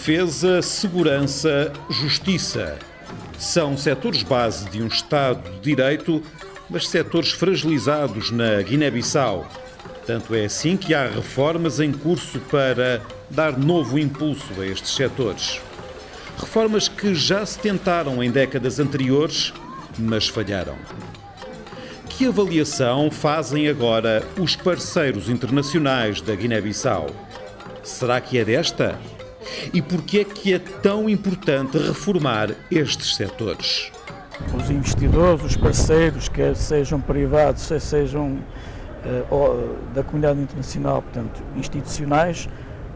defesa, segurança, justiça. São setores base de um Estado de Direito, mas setores fragilizados na Guiné-Bissau. Tanto é assim que há reformas em curso para dar novo impulso a estes setores. Reformas que já se tentaram em décadas anteriores, mas falharam. Que avaliação fazem agora os parceiros internacionais da Guiné-Bissau? Será que é desta? E porquê é que é tão importante reformar estes setores? Os investidores, os parceiros, quer sejam privados, quer sejam da comunidade internacional, portanto, institucionais,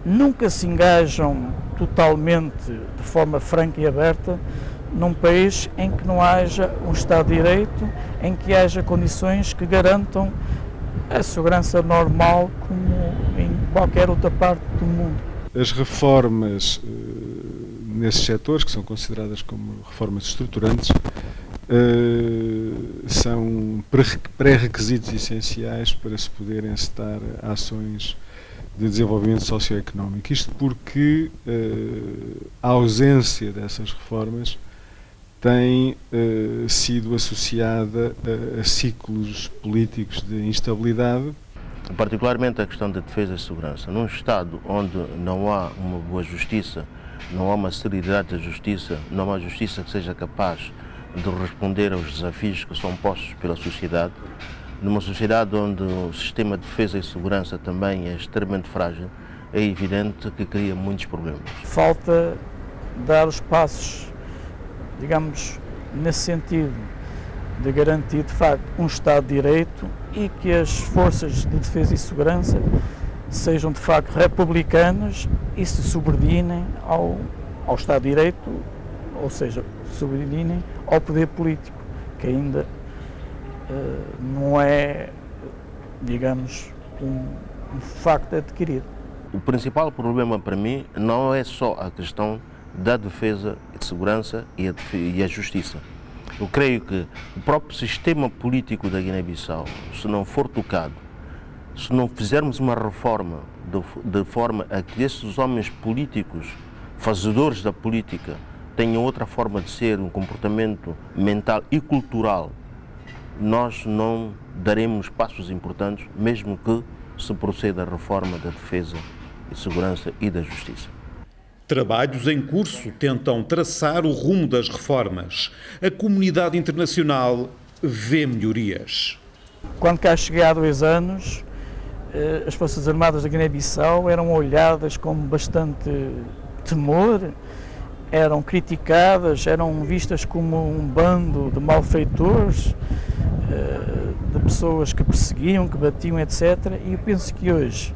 nunca se engajam totalmente, de forma franca e aberta, num país em que não haja um Estado de Direito, em que haja condições que garantam a segurança normal como em qualquer outra parte do mundo. As reformas nesses setores, que são consideradas como reformas estruturantes, são pré-requisitos essenciais para se poderem encetar ações de desenvolvimento socioeconómico. Isto porque a ausência dessas reformas tem sido associada a ciclos políticos de instabilidade. Particularmente a questão da defesa e segurança. Num Estado onde não há uma boa justiça, não há uma seriedade da justiça, não há uma justiça que seja capaz de responder aos desafios que são postos pela sociedade, numa sociedade onde o sistema de defesa e segurança também é extremamente frágil, é evidente que cria muitos problemas. Falta dar os passos, digamos, nesse sentido, de garantir de facto um Estado de Direito e que as forças de defesa e segurança sejam de facto republicanas e se subordinem ao Estado de Direito, ou seja, subordinem ao poder político, que ainda não é, digamos, um facto adquirido. O principal problema para mim não é só a questão da defesa e de segurança e a justiça. Eu creio que o próprio sistema político da Guiné-Bissau, se não for tocado, se não fizermos uma reforma de forma a que esses homens políticos, fazedores da política, tenham outra forma de ser, um comportamento mental e cultural, nós não daremos passos importantes, mesmo que se proceda a reforma da defesa e segurança e da justiça. Trabalhos em curso tentam traçar o rumo das reformas. A comunidade internacional vê melhorias. Quando cá cheguei há 2 anos, as Forças Armadas da Guiné-Bissau eram olhadas com bastante temor, eram criticadas, eram vistas como um bando de malfeitores, de pessoas que perseguiam, que batiam, etc. E eu penso que hoje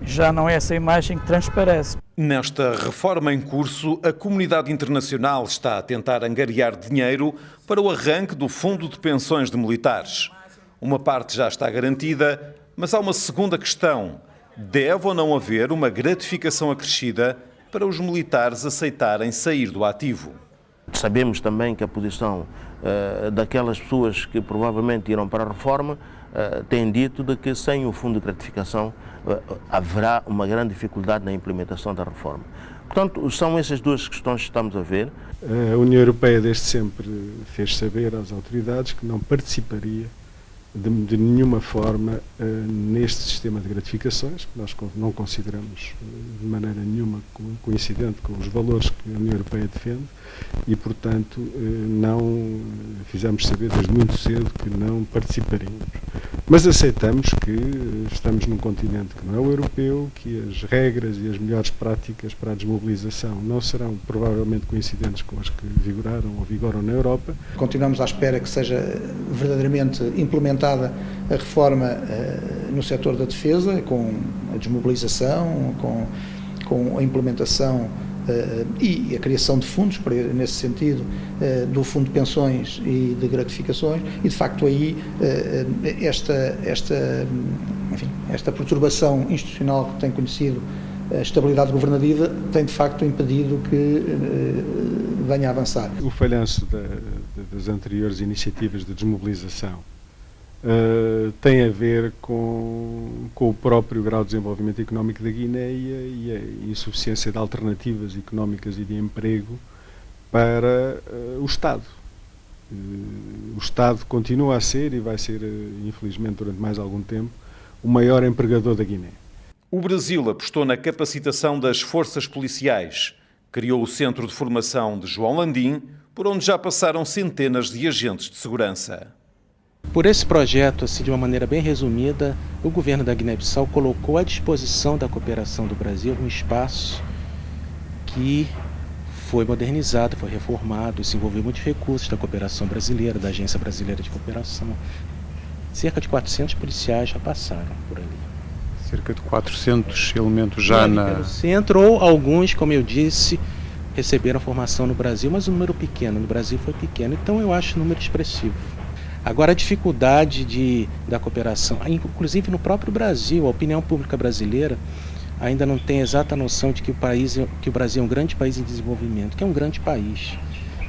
já não é essa imagem que transparece. Nesta reforma em curso, a comunidade internacional está a tentar angariar dinheiro para o arranque do Fundo de Pensões de Militares. Uma parte já está garantida, mas há uma segunda questão. Deve ou não haver uma gratificação acrescida para os militares aceitarem sair do ativo? Sabemos também que a posição daquelas pessoas que provavelmente irão para a reforma tem dito de que sem o fundo de gratificação haverá uma grande dificuldade na implementação da reforma. Portanto, são essas duas questões que estamos a ver. A União Europeia desde sempre fez saber às autoridades que não participaria de nenhuma forma neste sistema de gratificações, que nós não consideramos de maneira nenhuma coincidente com os valores que a União Europeia defende e, portanto, não fizemos saber desde muito cedo que não participaríamos. Mas aceitamos que estamos num continente que não é o europeu, que as regras e as melhores práticas para a desmobilização não serão provavelmente coincidentes com as que vigoraram ou vigoram na Europa. Continuamos à espera que seja verdadeiramente implementada a reforma no setor da defesa, com a desmobilização, com a implementação e a criação de fundos, nesse sentido, do Fundo de Pensões e de Gratificações, e de facto aí esta perturbação institucional que tem conhecido a estabilidade governativa tem de facto impedido que venha a avançar. O falhanço das anteriores iniciativas de desmobilização tem a ver com o próprio grau de desenvolvimento económico da Guiné e a insuficiência de alternativas económicas e de emprego para o Estado. O Estado continua a ser e vai ser, infelizmente, durante mais algum tempo, o maior empregador da Guiné. O Brasil apostou na capacitação das forças policiais. Criou o Centro de Formação de João Landim, por onde já passaram centenas de agentes de segurança. Por esse projeto, assim, de uma maneira bem resumida, o governo da Guiné-Bissau colocou à disposição da cooperação do Brasil um espaço que foi modernizado, foi reformado, se envolveu muitos recursos da cooperação brasileira, da Agência Brasileira de Cooperação. Cerca de 400 policiais já passaram por ali. Cerca de 400 elementos já no centro, ou alguns, como eu disse, receberam formação no Brasil, mas o número pequeno, no Brasil foi pequeno, então eu acho o número expressivo. Agora, a dificuldade da cooperação, inclusive no próprio Brasil, a opinião pública brasileira ainda não tem exata noção de que o Brasil é um grande país em desenvolvimento, que é um grande país.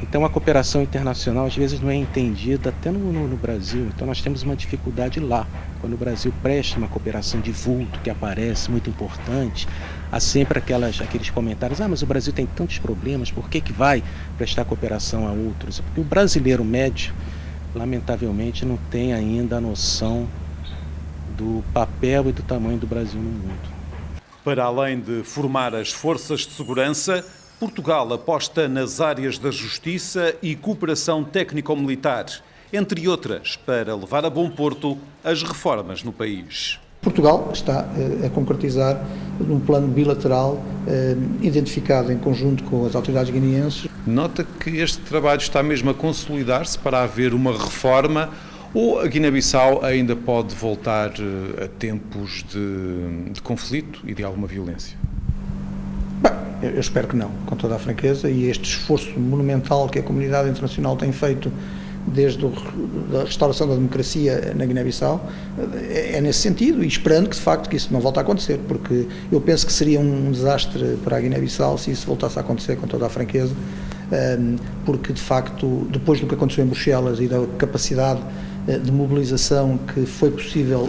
Então, a cooperação internacional, às vezes, não é entendida até no Brasil. Então, nós temos uma dificuldade lá. Quando o Brasil presta uma cooperação de vulto, que aparece muito importante, há sempre aqueles comentários: mas o Brasil tem tantos problemas, por que vai prestar cooperação a outros? Porque o brasileiro médio, lamentavelmente, não tem ainda a noção do papel e do tamanho do Brasil no mundo. Para além de formar as forças de segurança, Portugal aposta nas áreas da justiça e cooperação técnico-militar, entre outras, para levar a bom porto as reformas no país. Portugal está a concretizar num plano bilateral identificado em conjunto com as autoridades guineenses. Nota que este trabalho está mesmo a consolidar-se para haver uma reforma, ou a Guiné-Bissau ainda pode voltar a tempos de conflito e de alguma violência? Bem, eu espero que não, com toda a franqueza, e este esforço monumental que a comunidade internacional tem feito desde a restauração da democracia na Guiné-Bissau é nesse sentido, e esperando que de facto que isso não volte a acontecer, porque eu penso que seria um desastre para a Guiné-Bissau se isso voltasse a acontecer, com toda a franqueza, porque de facto, depois do que aconteceu em Bruxelas e da capacidade de mobilização que foi possível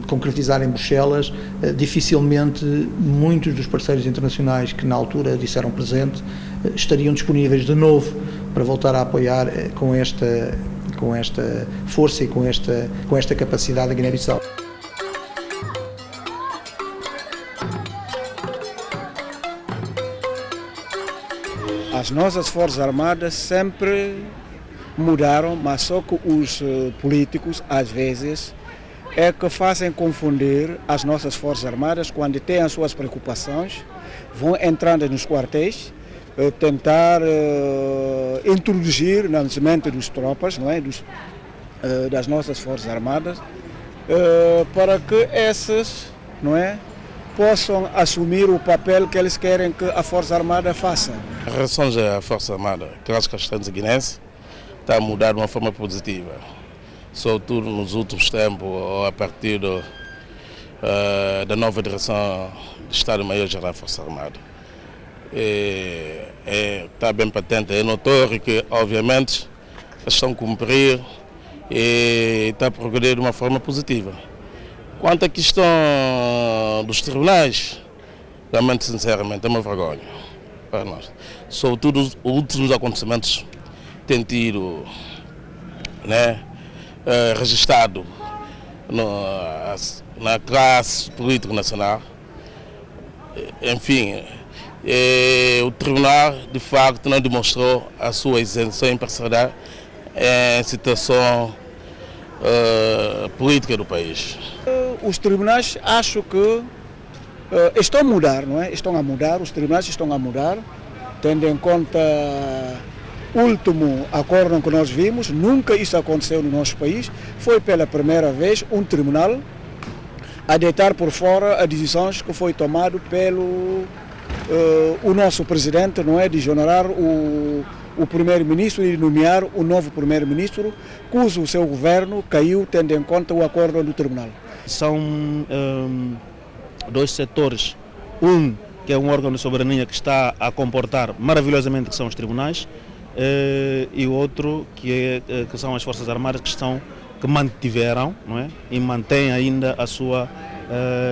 concretizar em Bruxelas, dificilmente muitos dos parceiros internacionais que na altura disseram presente estariam disponíveis de novo para voltar a apoiar com esta força e com esta capacidade a Guiné-Bissau. As nossas Forças Armadas sempre mudaram, mas só que os políticos, às vezes, é que fazem confundir as nossas Forças Armadas quando têm as suas preocupações, vão entrando nos quartéis, tentar introduzir na mente dos tropas, não é? Das nossas Forças Armadas, para que essas, não é, possam assumir o papel que eles querem que a Força Armada faça. Em relação à Força Armada, que acho que a questão guinense está a mudar de uma forma positiva, sobretudo nos últimos tempos, a partir da nova direção do Estado-Maior-Geral da Força Armada. Está bem patente, é notório que, obviamente, eles estão a cumprir e está a progredir de uma forma positiva. Quanto à questão dos tribunais, realmente, sinceramente, é uma vergonha para nós. Sobretudo os últimos acontecimentos têm tido, né, registrado na classe política nacional. Enfim, o tribunal, de facto, não demonstrou a sua isenção e imparcialidade em situação política do país. Os tribunais, acho que estão a mudar, não é? Estão a mudar, os tribunais estão a mudar, tendo em conta o último acordo que nós vimos. Nunca isso aconteceu no nosso país. Foi pela primeira vez um tribunal a deitar por fora as decisões que foi tomado pelo o nosso presidente, não é, de exonerar o primeiro-ministro e nomear o novo primeiro-ministro, cujo seu governo caiu tendo em conta o acordo do tribunal. São dois setores, um que é um órgão de soberania que está a comportar maravilhosamente, que são os tribunais, e outro que são as Forças Armadas, que estão que mantiveram, não é? E mantêm ainda a sua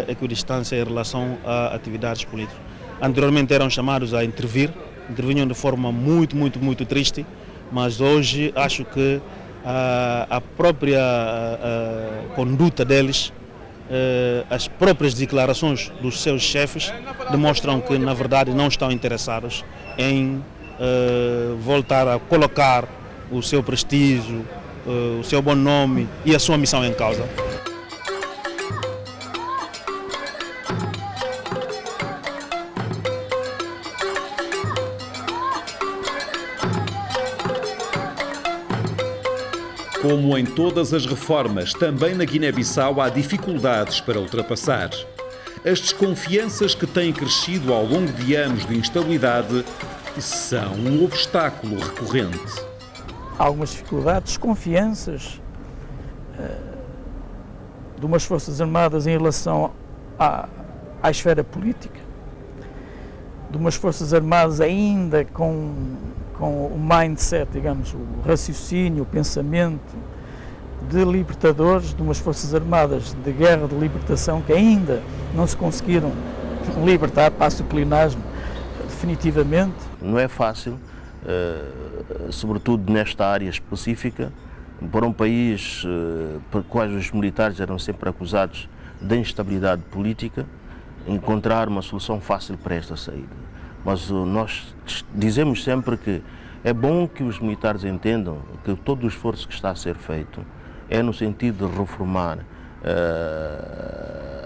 equidistância em relação a atividades políticas. Anteriormente eram chamados a intervir, intervinham de forma muito triste, mas hoje acho que a própria conduta deles, as próprias declarações dos seus chefes demonstram que na verdade não estão interessados em voltar a colocar o seu prestígio, o seu bom nome e a sua missão em causa. Como em todas as reformas, também na Guiné-Bissau há dificuldades para ultrapassar. As desconfianças que têm crescido ao longo de anos de instabilidade são um obstáculo recorrente. Há algumas dificuldades, desconfianças de umas Forças Armadas em relação à esfera política, de umas Forças Armadas ainda com o mindset, digamos, o raciocínio, o pensamento de libertadores, de umas Forças Armadas de guerra, de libertação, que ainda não se conseguiram libertar, passo o plenasmo, definitivamente. Não é fácil, sobretudo nesta área específica, para um país por quais os militares eram sempre acusados de instabilidade política, encontrar uma solução fácil para esta saída. Mas nós dizemos sempre que é bom que os militares entendam que todo o esforço que está a ser feito é no sentido de reformar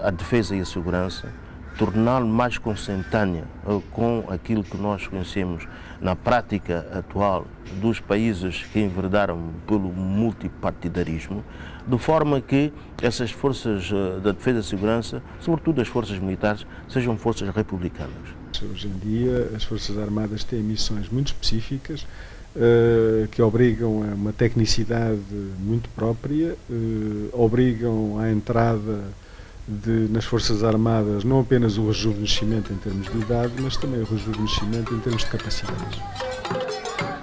a defesa e a segurança, torná-lo mais consentânea com aquilo que nós conhecemos na prática atual dos países que enverdaram pelo multipartidarismo, de forma que essas forças da defesa e segurança, sobretudo as forças militares, sejam forças republicanas. Hoje em dia as Forças Armadas têm missões muito específicas que obrigam a uma tecnicidade muito própria, obrigam à entrada nas Forças Armadas não apenas o rejuvenescimento em termos de idade, mas também o rejuvenescimento em termos de capacidades.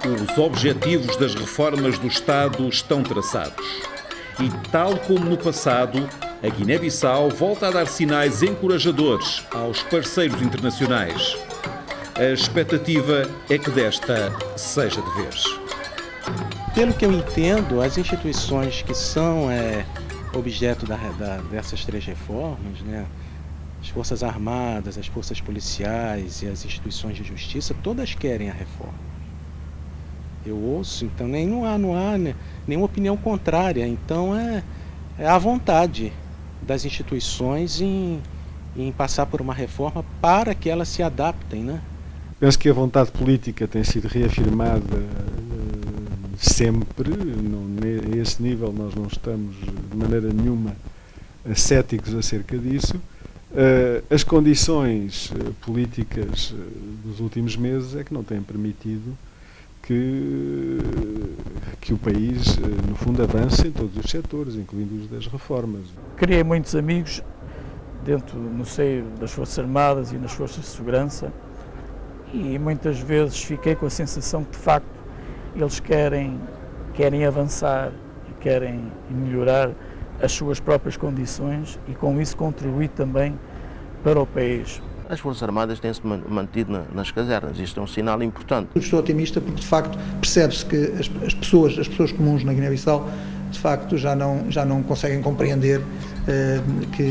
Os objetivos das reformas do Estado estão traçados. E, tal como no passado, a Guiné-Bissau volta a dar sinais encorajadores aos parceiros internacionais. A expectativa é que desta seja de vez. Pelo que eu entendo, as instituições que são objeto dessas três reformas, né, as Forças Armadas, as Forças Policiais e as instituições de justiça, todas querem a reforma. Eu ouço, então não há nenhuma opinião contrária, então é a vontade das instituições em passar por uma reforma para que elas se adaptem, né? Penso que a vontade política tem sido reafirmada sempre, a esse nível nós não estamos de maneira nenhuma céticos acerca disso. As condições políticas dos últimos meses é que não têm permitido que o país, no fundo, avance em todos os setores, incluindo os das reformas. Criei muitos amigos no seio das Forças Armadas e nas Forças de Segurança e muitas vezes fiquei com a sensação que, de facto, eles querem avançar e querem melhorar as suas próprias condições e, com isso, contribuir também para o país. As Forças Armadas têm-se mantido nas casernas, isto é um sinal importante. Estou otimista porque, de facto, percebe-se que as pessoas comuns na Guiné-Bissau, de facto, já não conseguem compreender que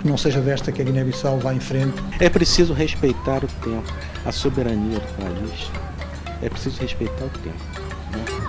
não seja desta que a Guiné-Bissau vá em frente. É preciso respeitar o tempo, a soberania do país. É preciso respeitar o tempo, né?